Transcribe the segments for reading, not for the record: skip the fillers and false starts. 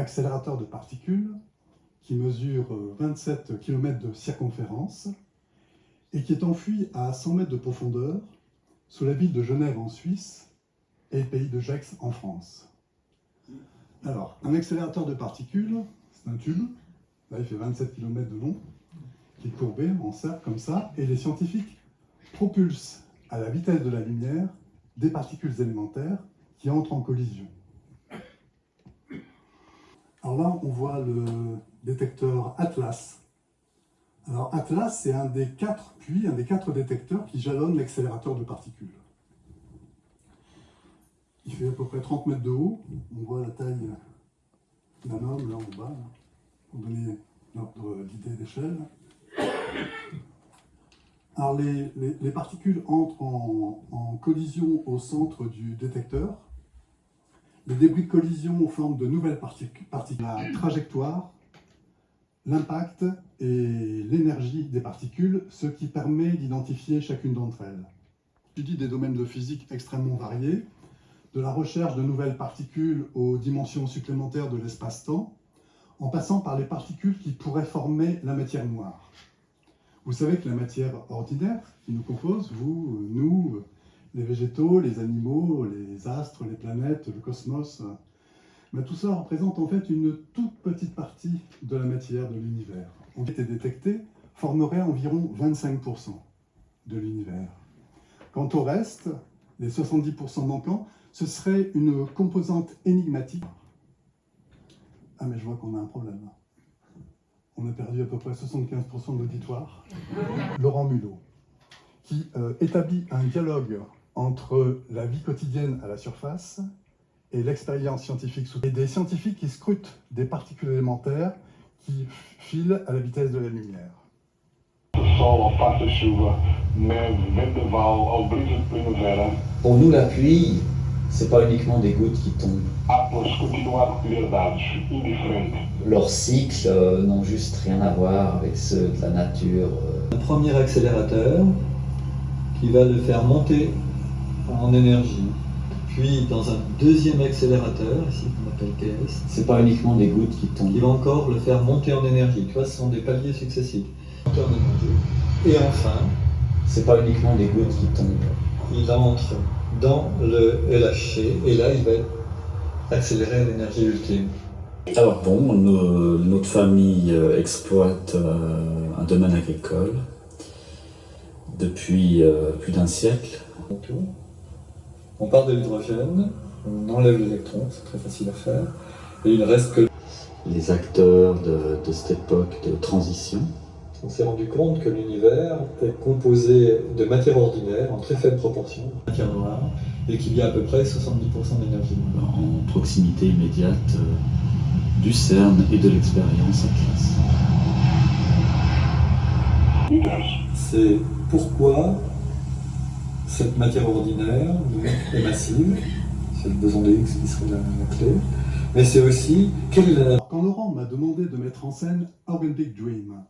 accélérateur de particules qui mesure 27 km de circonférence et qui est enfui à 100 mètres de profondeur sous la ville de Genève en Suisse et le pays de Gex en France. Alors, un accélérateur de particules, c'est un tube, là il fait 27 km de long, qui est courbé en cercle comme ça, et les scientifiques propulsent à la vitesse de la lumière des particules élémentaires qui entrent en collision. Alors là, on voit le détecteur Atlas. Alors Atlas, c'est un des quatre détecteurs qui jalonnent l'accélérateur de particules. Il fait à peu près 30 mètres de haut. On voit la taille d'un homme là en bas, là, pour donner une ordre d'idée d'échelle. Alors les particules entrent en collision au centre du détecteur. Les débris de collision forment de nouvelles particules. La trajectoire, l'impact et l'énergie des particules, ce qui permet d'identifier chacune d'entre elles. J'étudie des domaines de physique extrêmement variés, de la recherche de nouvelles particules aux dimensions supplémentaires de l'espace-temps, en passant par les particules qui pourraient former la matière noire. Vous savez que la matière ordinaire qui nous compose, vous, nous, les végétaux, les animaux, les astres, les planètes, le cosmos, mais tout ça représente en fait une toute petite partie de la matière de l'univers. On été détecté formerait environ 25% de l'univers. Quant au reste, les 70% manquants, ce serait une composante énigmatique. Ah mais je vois qu'on a un problème là. On a perdu à peu près 75% de l'auditoire. Laurent Mulot, qui établit un dialogue entre la vie quotidienne à la surface et l'expérience scientifique et des scientifiques qui scrutent des particules élémentaires qui filent à la vitesse de la lumière. Pour nous, la pluie, c'est pas uniquement des gouttes qui tombent. Leurs cycles n'ont juste rien à voir avec ceux de la nature. Un premier accélérateur qui va le faire monter en énergie. Puis dans un deuxième accélérateur, ici qu'on appelle KS, C'est pas uniquement des gouttes qui tombent. qui va encore le faire monter en énergie. Tu vois, ce sont des paliers successifs. Monter en énergie. Et enfin, C'est pas uniquement des gouttes qui tombent. il entre dans le LHC et là il va être accéléré à l'énergie ultime. Alors bon, notre famille exploite un domaine agricole depuis plus d'un siècle. On part de l'hydrogène, on enlève l'électron, c'est très facile à faire, et il reste que... Les acteurs de cette époque de transition. On s'est rendu compte que l'univers est composé de matière ordinaire en très faible proportion, matière noire, et qu'il y a à peu près 70% d'énergie noire. En proximité immédiate du CERN et de l'expérience Atlas. C'est pourquoi cette matière ordinaire est massive, c'est le boson de Higgs qui serait la clé, mais c'est aussi quelle est la... Quand Laurent m'a demandé de mettre en scène Our Big Dream,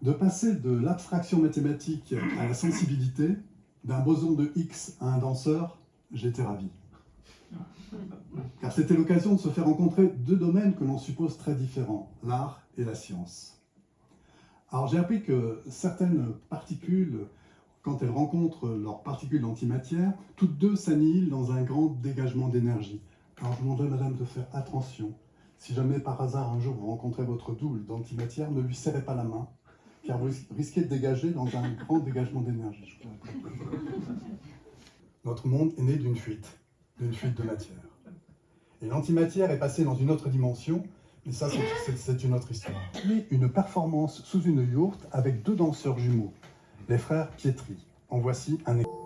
de passer de l'abstraction mathématique à la sensibilité, d'un boson de Higgs à un danseur, j'étais ravi. Car c'était l'occasion de se faire rencontrer deux domaines que l'on suppose très différents, l'art et la science. Alors j'ai appris que certaines particules, quand elles rencontrent leurs particules d'antimatière, toutes deux s'annihilent dans un grand dégagement d'énergie. Alors je demanderai à madame de faire attention. Si jamais par hasard un jour vous rencontrez votre double d'antimatière, ne lui serrez pas la main, car vous risquez de dégager dans un grand dégagement d'énergie. Notre monde est né d'une fuite de matière. Et l'antimatière est passée dans une autre dimension, mais ça c'est une autre histoire. Et une performance sous une yourte avec deux danseurs jumeaux, les frères Pietri. En voici un exemple.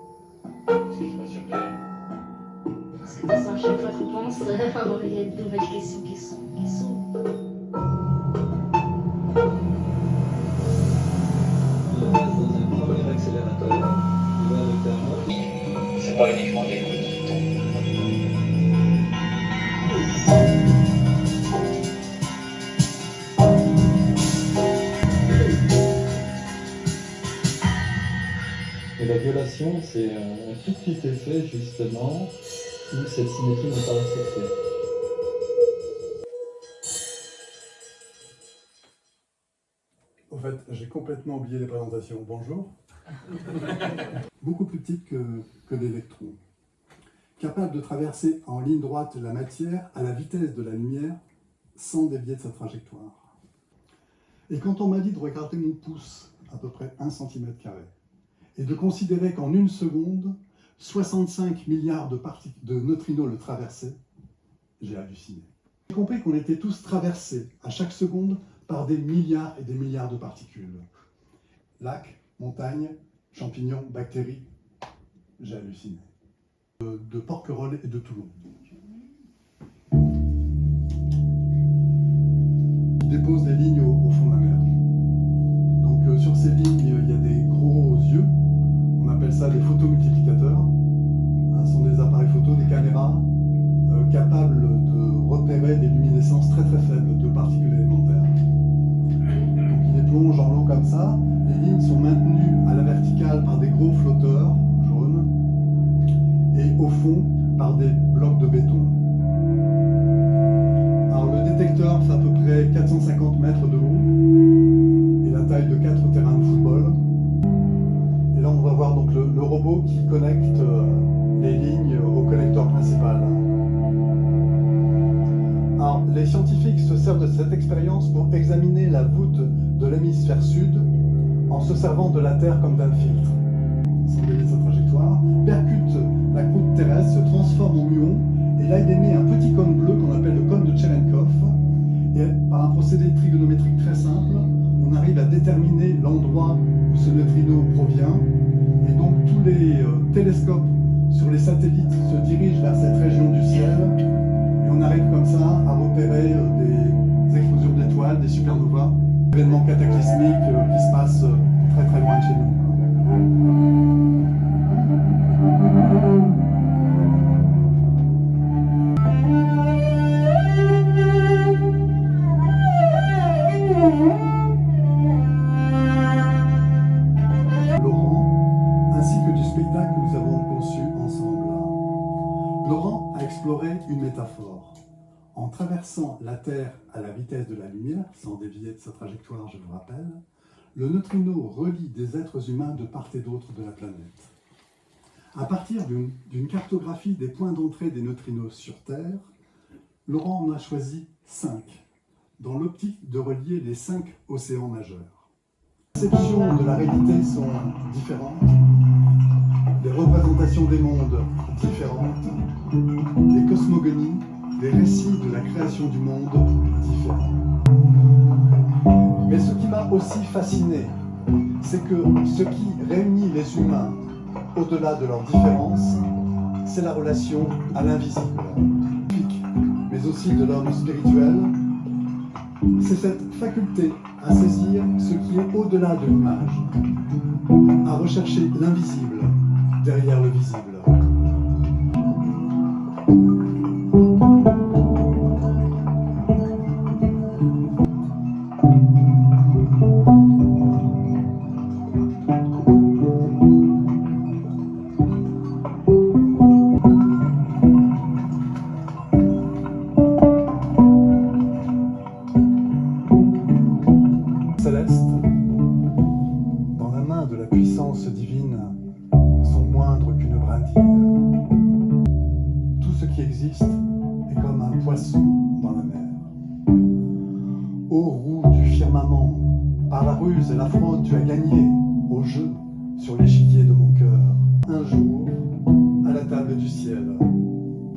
C'est pour ça, à chaque fois qu'on pense, il y a de nouvelles questions qui sont. Il passe dans un premier accélérateur, il va le faire monter. C'est pas uniquement des gouttes qui tombent. Et la violation, c'est un tout petit effet justement où cette symétrie n'est pas respectée. fait, j'ai complètement oublié les présentations. Bonjour. Beaucoup plus petite que l'électron. Capable de traverser en ligne droite la matière à la vitesse de la lumière sans dévier de sa trajectoire. Et quand on m'a dit de regarder mon pouce, à peu près 1 cm², et de considérer qu'en 1 seconde, 65 milliards de neutrinos le traversaient, j'ai halluciné. J'ai compris qu'on était tous traversés à chaque seconde par des milliards et des milliards de particules. Lacs, montagnes, champignons, bactéries, j'ai halluciné. De Porquerolles et de Toulon. Je dépose des lignes au fond de la mer. Donc sur ces lignes, il y a des gros yeux. On appelle ça des photomultiplicateurs. Ce sont des appareils photo, des caméras capables de repérer des luminescences très très faibles de particules élémentaires. Donc ils les plongent dans l'eau comme ça. Les lignes sont maintenues à la verticale par des gros flotteurs jaunes et au fond par des blocs de béton. Alors le détecteur fait à peu près 450 mètres de haut et la taille de 4 terrains de football. Et là on va voir donc le robot qui connecte les lignes au connecteur principal. Alors les scientifiques se servent de cette expérience pour examiner la voûte de l'hémisphère sud en se servant de la Terre comme d'un filtre. Sans dévier sa trajectoire, percute la croûte terrestre, se transforme en muon, et là il émet un petit cône bleu qu'on appelle le cône de Cherenkov. Et par un procédé trigonométrique très simple, on arrive à déterminer l'endroit où ce neutrino provient. Et donc tous les télescopes sur les satellites se dirigent vers cette région du ciel, et on arrive comme ça à repérer des explosions d'étoiles, des supernovas, des événements cataclysmiques qui se passent très très loin de chez nous. Laurent, ainsi que du spectacle que nous avons conçu ensemble. Laurent a exploré une métaphore. En traversant la Terre à la vitesse de la lumière, sans dévier de sa trajectoire, je vous rappelle, le neutrino relie des êtres humains de part et d'autre de la planète. À partir d'une cartographie des points d'entrée des neutrinos sur Terre, Laurent en a choisi 5, dans l'optique de relier les 5 océans majeurs. Les perceptions de la réalité sont différentes, les représentations des mondes différentes, les cosmogonies, les récits de la création du monde différents. Mais ce qui m'a aussi fasciné, c'est que ce qui réunit les humains au-delà de leurs différences, c'est la relation à l'invisible, mais aussi de l'homme spirituel. C'est cette faculté à saisir ce qui est au-delà de l'image, à rechercher l'invisible derrière le visible. Céleste, dans la main de la puissance divine, sont moindres qu'une brindille. Tout ce qui existe est comme un poisson dans la mer. Ô roue du firmament, par la ruse et la fraude tu as gagné au jeu sur l'échiquier de mon cœur. Un jour, à la table du ciel,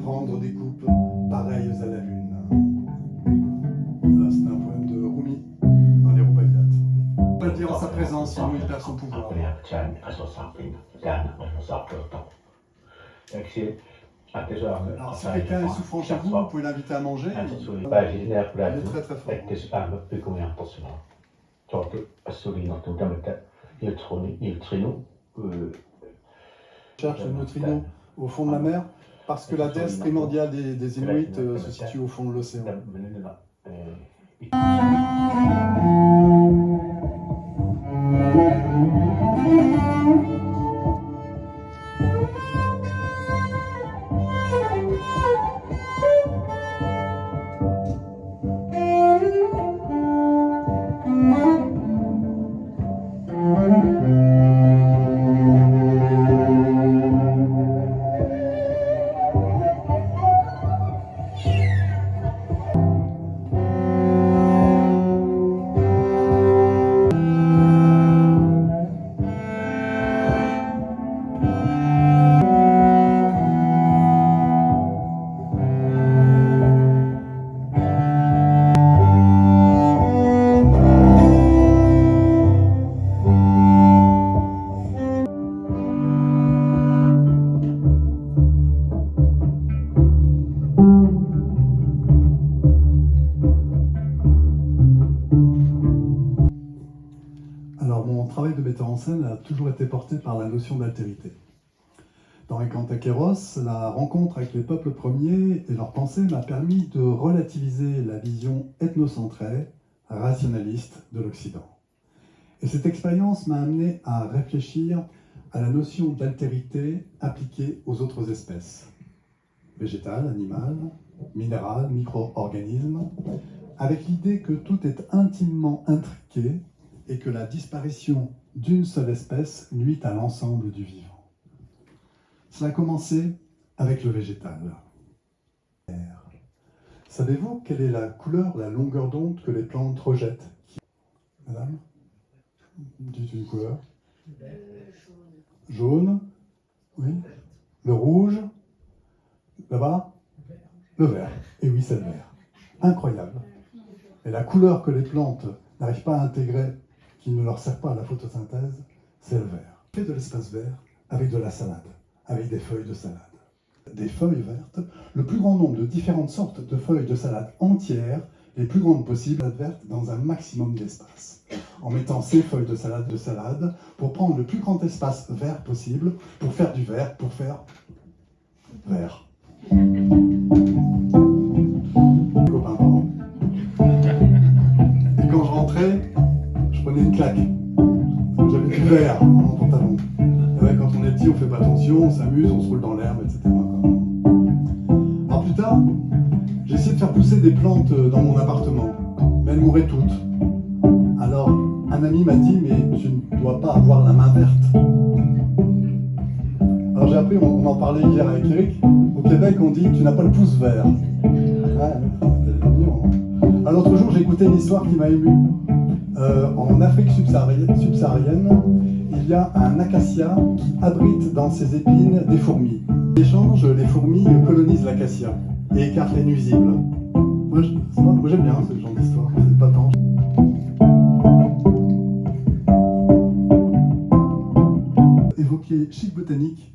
prendre des coupes pareilles à la lune. Ça, c'est un poème de Rumi dans les Rubaidat. On va le dire en sa présence, sinon il perd son pouvoir. Alors si quelqu'un est souffrant chez vous, vous pouvez l'inviter à manger. Il est très très fort. Cherche le neutrino au fond de la mer, parce que la déesse primordiale des Inuits se situe au fond de l'océan. scène a toujours été portée par la notion d'altérité. Dans Encantaqueros, la rencontre avec les peuples premiers et leurs pensées m'a permis de relativiser la vision ethnocentrée, rationaliste de l'Occident. Et cette expérience m'a amené à réfléchir à la notion d'altérité appliquée aux autres espèces, végétales, animales, minérales, micro-organismes, avec l'idée que tout est intimement intriqué et que la disparition d'une seule espèce nuit à l'ensemble du vivant. Cela a commencé avec le végétal. Savez-vous quelle est la couleur, la longueur d'onde que les plantes rejettent? Madame? Dites une couleur. Jaune. Oui. Le rouge. Là-bas? Le vert. Et oui, c'est le vert. Incroyable. Et la couleur que les plantes n'arrivent pas à intégrer, qui ne leur sert pas à la photosynthèse, c'est le vert. On fait de l'espace vert avec de la salade, avec des feuilles de salade. Des feuilles vertes, le plus grand nombre de différentes sortes de feuilles de salade entières, les plus grandes possibles, vertes dans un maximum d'espace. En mettant ces feuilles de salade pour prendre le plus grand espace vert possible, pour faire du vert, pour faire vert. Copain, pardon. Et quand je rentrais, je prenais une claque. J'avais du vert dans mon pantalon. Et ouais, quand on est petit, on fait pas attention, on s'amuse, on se roule dans l'herbe, etc. Alors plus tard, j'ai essayé de faire pousser des plantes dans mon appartement, mais elles mouraient toutes. Alors, un ami m'a dit, mais tu ne dois pas avoir la main verte. Alors j'ai appris, on en parlait hier avec Eric, au Québec on dit, tu n'as pas le pouce vert. Ouais, c'était mignon. Alors l'autre jour, j'ai écouté une histoire qui m'a ému. En Afrique subsaharienne, il y a un acacia qui abrite dans ses épines des fourmis. En échange, les fourmis colonisent l'acacia et écartent les nuisibles. Moi j'aime bien ce genre d'histoire, c'est pas tant. Évoquer Chic Botanique,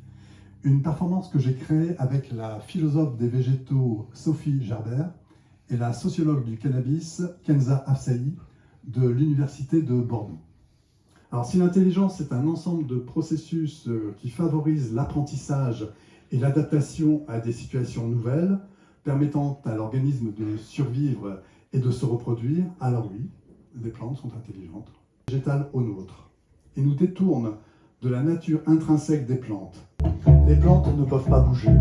une performance que j'ai créée avec la philosophe des végétaux Sophie Gerbert et la sociologue du cannabis Kenza Afsahi de l'Université de Bordeaux. Alors si l'intelligence est un ensemble de processus qui favorisent l'apprentissage et l'adaptation à des situations nouvelles, permettant à l'organisme de survivre et de se reproduire, alors oui, les plantes sont intelligentes. Végétales aux nôtres. Et nous détournent de la nature intrinsèque des plantes. Les plantes ne peuvent pas bouger,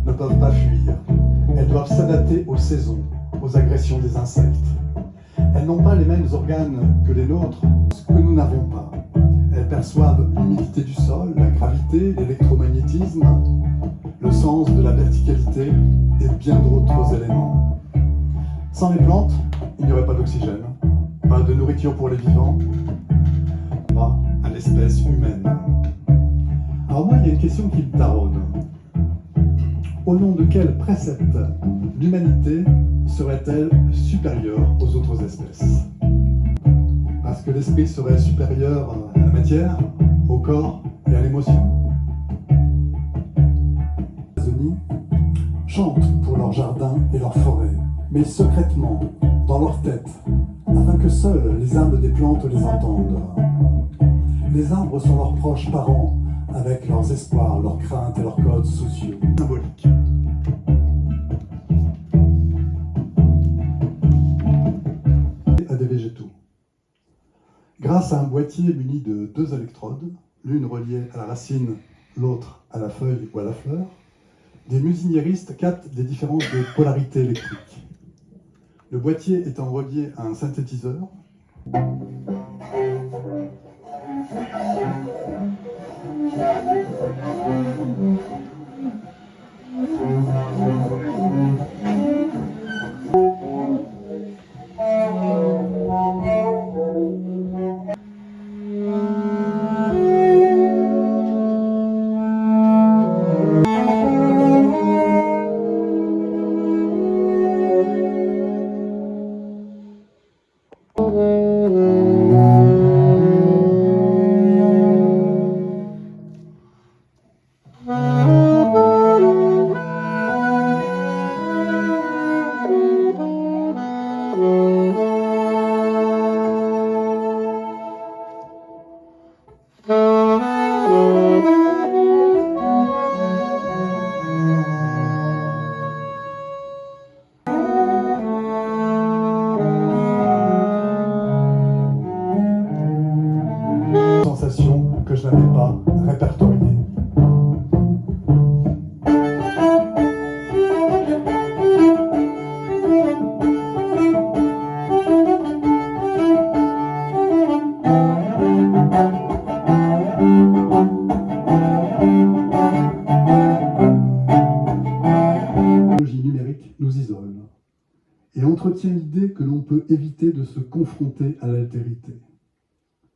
ne peuvent pas fuir. Elles doivent s'adapter aux saisons, aux agressions des insectes. Elles n'ont pas les mêmes organes que les nôtres, ce que nous n'avons pas. Elles perçoivent l'humidité du sol, la gravité, l'électromagnétisme, le sens de la verticalité et bien d'autres éléments. Sans les plantes, il n'y aurait pas d'oxygène, pas de nourriture pour les vivants, pas à l'espèce humaine. Alors moi, il y a une question qui me taraude. Au nom de quel précepte l'humanité serait-elle supérieure aux autres espèces? Parce que l'esprit serait supérieur à la matière, au corps et à l'émotion. Les Amazones chantent pour leurs jardins et leurs forêts, mais secrètement, dans leur tête, afin que seuls les âmes des plantes les entendent. Les arbres sont leurs proches parents, avec leurs espoirs, leurs craintes et leurs codes sociaux. Symboliques. À des végétaux. Grâce à un boîtier muni de 2 électrodes, l'une reliée à la racine, l'autre à la feuille ou à la fleur, des musiniéristes captent des différences de polarité électrique. Le boîtier étant relié à un synthétiseur, je n'avais pas répertorié. La technologie numérique nous isole et entretient l'idée que l'on peut éviter de se confronter à l'altérité.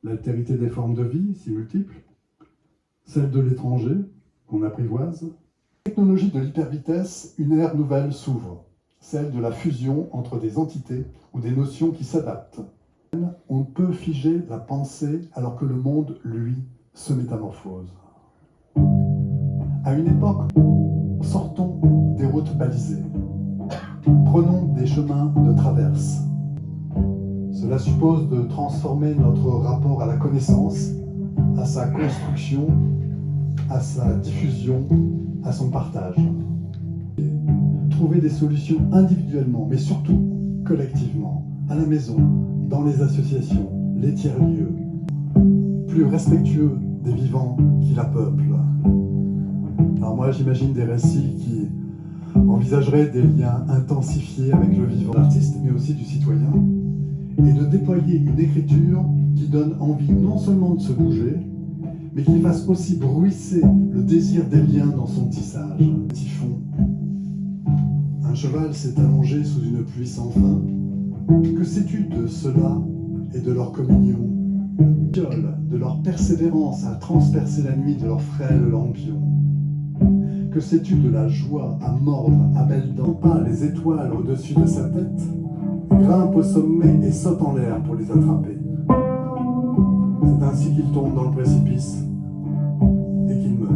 L'altérité des formes de vie, si multiples, celle de l'étranger, qu'on apprivoise. Technologie de l'hypervitesse, une ère nouvelle s'ouvre, celle de la fusion entre des entités ou des notions qui s'adaptent. On ne peut figer la pensée alors que le monde, lui, se métamorphose. À une époque, sortons des routes balisées, prenons des chemins de traverse. Cela suppose de transformer notre rapport à la connaissance, à sa construction, à sa diffusion, à son partage. Trouver des solutions individuellement, mais surtout collectivement, à la maison, dans les associations, les tiers-lieux, plus respectueux des vivants qui la peuplent. Alors moi, j'imagine des récits qui envisageraient des liens intensifiés avec le vivant, l'artiste, mais aussi du citoyen, et de déployer une écriture qui donne envie non seulement de se bouger, mais qui fasse aussi bruisser le désir des liens dans son tissage. Typhon. Un cheval s'est allongé sous une pluie sans fin. Que sais-tu de cela et de leur communion? De leur persévérance à transpercer la nuit de leurs frêles lampions. Que sais-tu de la joie à mordre à belles dents? Pas les étoiles au-dessus de sa tête, grimpe au sommet et saute en l'air pour les attraper. C'est ainsi qu'il tombe dans le précipice et qu'il meurt.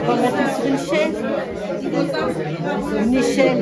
On va mettre sur une chaise, une échelle.